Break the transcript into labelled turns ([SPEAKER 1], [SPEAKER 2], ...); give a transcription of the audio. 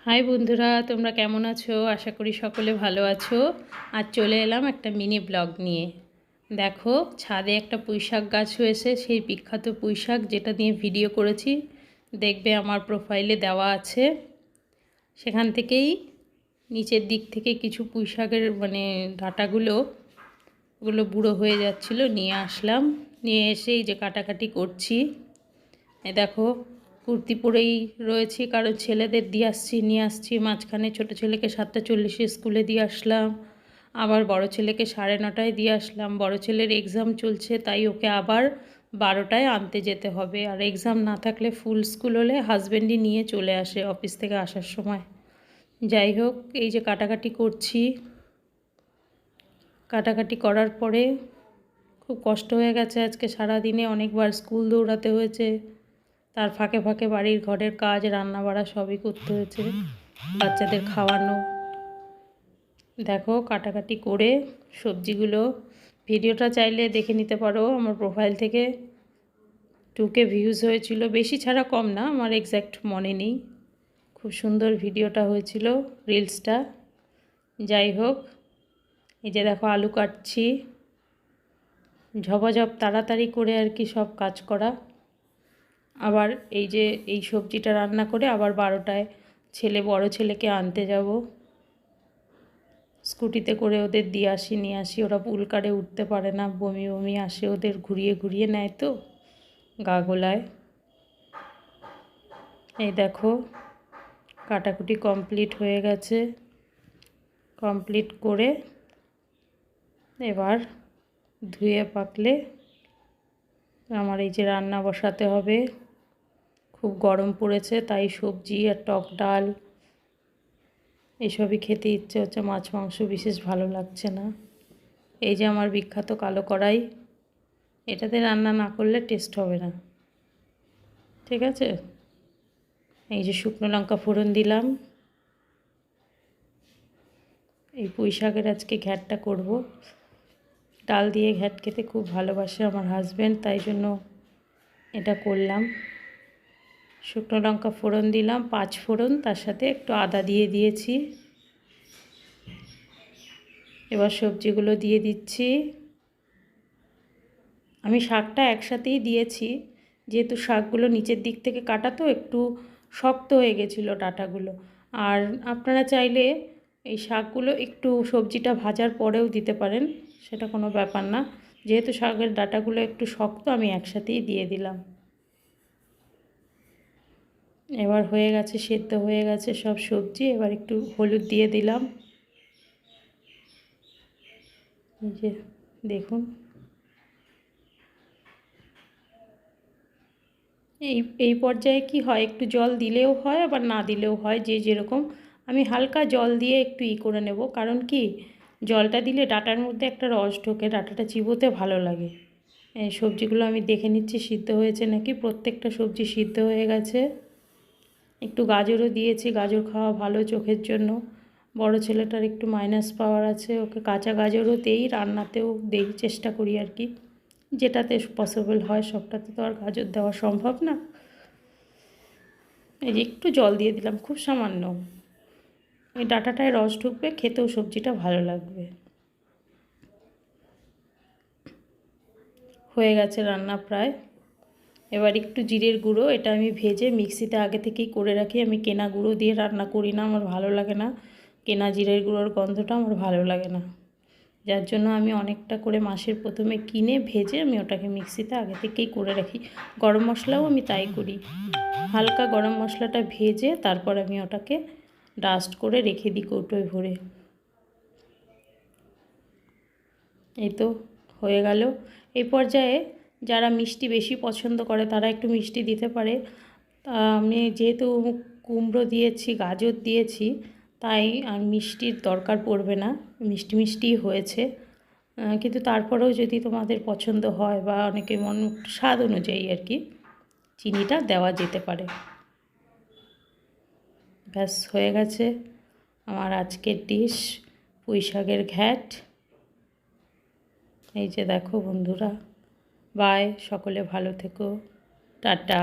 [SPEAKER 1] High বন্ধুরা, তোমরা কেমন আছো? আশা করি সকলে ভালো আছো। আজ চলে এলাম একটা মিনি ব্লগ নিয়ে। দেখো, ছাদে একটা পুঁইশাক গাছ হয়েছে, সেই বিখ্যাত পুঁইশাক যেটা নিয়ে ভিডিও করেছি, দেখবে আমার প্রোফাইলে দেওয়া আছে। সেখান থেকেই নিচের দিক থেকে কিছু পুঁইশাকের ডাঁটাগুলো ওগুলো বুড়ো হয়ে যাচ্ছিলো, নিয়ে আসলাম। নিয়ে এসেই যে কাটাকাটি করছি। দেখো, কুর্তি পরেই রয়েছি, কারণ ছেলেদের নিয়ে আসছি। মাঝখানে ছোটো ছেলেকে 7:40 স্কুলে দিয়ে আসলাম, আবার বড় ছেলেকে 9:30 দিয়ে আসলাম। বড় ছেলের এক্সাম চলছে, তাই ওকে আবার 12টায় আনতে যেতে হবে। আর এক্সাম না থাকলে ফুল স্কুল হলে হাজব্যান্ডই নিয়ে চলে আসে অফিস থেকে আসার সময়। যাই হোক, এই যে কাটাকাটি করছি। কাটাকাটি করার পরে খুব কষ্ট হয়ে গেছে আজকে সারাদিনে, অনেকবার স্কুল দৌড়াতে হয়েছে। তার ফাঁকে ফাঁকে বাড়ির ঘরের কাজ, রান্না বাড়া সবই করতে হয়েছে, বাচ্চাদের খাওয়ানো। দেখো, কাটাকাটি করে সবজিগুলো, ভিডিওটা চাইলে দেখে নিতে পারো আমার প্রোফাইল থেকে। 2K ভিউজ হয়েছিল, বেশি ছাড়া কম না, আমার এক্স্যাক্ট মনে নেই। খুব সুন্দর ভিডিওটা হয়েছিল, রিলসটা। যাই হোক, এই যে দেখো আলু কাটছি, ঝপাঝপ তাড়াতাড়ি করে আর কি সব কাজ করা। আবার এই যে এই সবজিটা রান্না করে আবার 12টায় বড় ছেলেকে আনতে যাব। স্কুটিতে করে ওদের নিয়ে আসি। ওরা পুলকারে উঠতে পারে না, বমি বমি আসে ওদের, ঘুরিয়ে ঘুরিয়ে নেয় তো গা গোলায়। এই দেখো, কাটাকুটি কমপ্লিট হয়ে গেছে। কমপ্লিট করে এবার ধুয়ে পাকলে আমার এই যে রান্না বসাতে হবে। খুব গরম পড়েছে, তাই সবজি আর টক ডাল এসবই খেতে ইচ্ছে হচ্ছে, মাছ মাংস বিশেষ ভালো লাগছে না। এই যে আমার বিখ্যাত কালো কড়াই, এটাতে রান্না না করলে টেস্ট হবে না, ঠিক আছে। এই যে শুকনো লঙ্কা ফোড়ন দিলাম। এই পুঁই শাকের আজকে ঘ্যাটটা করব। ডাল দিয়ে ঘ্যাট খেতে খুব ভালোবাসে আমার হাজব্যান্ড, তাই জন্য এটা করলাম। শুকনো লঙ্কা ফোড়ন দিলাম, 5 ফোড়ন, তার সাথে একটু আদা দিয়ে দিয়েছি। এবার সবজিগুলো দিয়ে দিচ্ছি। আমি শাকটা একসাথেই দিয়েছি, যেহেতু শাকগুলো নিচের দিক থেকে কাটা তো একটু শক্ত হয়ে গেছিলো ডাঁটাগুলো। আর আপনারা চাইলে এই শাকগুলো একটু সবজিটা ভাজার পরেও দিতে পারেন, সেটা কোনো ব্যাপার না। যেহেতু শাকের ডাঁটাগুলো একটু শক্ত, আমি একসাথেই দিয়ে দিলাম। এবার হয়ে গেছে, সেদ্ধ হয়ে গেছে সব সবজি। এবার একটু হলুদ দিয়ে দিলাম। এই যে দেখুন, এই পর্যায়ে কি হয়, একটু জল দিলেও হয় আবার না দিলেও হয়, যে যেরকম। আমি হালকা জল দিয়ে একটু করে নেব, কারণ কি জলটা দিলে ডাঁটার মধ্যে একটা রস ঢোকে, ডাঁটাটা চিবোতে ভালো লাগে। এই সবজিগুলো আমি দেখে নিচ্ছি সিদ্ধ হয়েছে নাকি। প্রত্যেকটা সবজি সিদ্ধ হয়ে গেছে। একটু গাজরও দিয়েছি, গাজর খাওয়া ভালো চোখের জন্য। বড় ছেলেটার একটু মাইনাস পাওয়ার আছে, ওকে কাঁচা গাজরও দেই, রান্নাতেও দেই, চেষ্টা করি আর কি, যেটাতে পসিবল হয়। সবটাতে তো আর গাজর দেওয়া সম্ভব না। এই যে একটু জল দিয়ে দিলাম, খুব সামান্য। এই ডাঁটাটায় রস ঢুকবে, খেতেও সবজিটা ভালো লাগবে। হয়ে গেছে রান্না প্রায়। এবার একটু জিরের গুঁড়ো, এটা আমি ভেজে মিক্সিতে আগে থেকেই করে রাখি। আমি কেনা গুঁড়ো দিয়ে রান্না করি না, আমার ভালো লাগে না। কেনা জিরের গুঁড়োর গন্ধটা আমার ভালো লাগে না, যার জন্য আমি অনেকটা করে মাসের প্রথমে কিনে ভেজে আমি ওটাকে মিক্সিতে আগে থেকেই করে রাখি। গরম মশলাও আমি তাই করি, হালকা গরম মশলাটা ভেজে তারপর আমি ওটাকে ডাস্ট করে রেখে দিই কৌটোয় ভরে। এই তো হয়ে গেল। এই পর্যায়ে যারা মিষ্টি বেশি পছন্দ করে তারা একটু মিষ্টি দিতে পারে। আমি যেহেতু কুমড়ো দিয়েছি, গাজর দিয়েছি, তাই আর মিষ্টির দরকার পড়বে না, মিষ্টি মিষ্টিই হয়েছে। কিন্তু তারপরেও যদি তোমাদের পছন্দ হয় বা অনেকে স্বাদ অনুযায়ী আর কি, চিনিটা দেওয়া যেতে পারে। ব্যাস হয়ে গেছে আমার আজকের ডিশ, পুঁই শাকের ঘ্যাট। এই যে দেখো বন্ধুরা, বাই, সকলে ভালো থেকো, টাটা।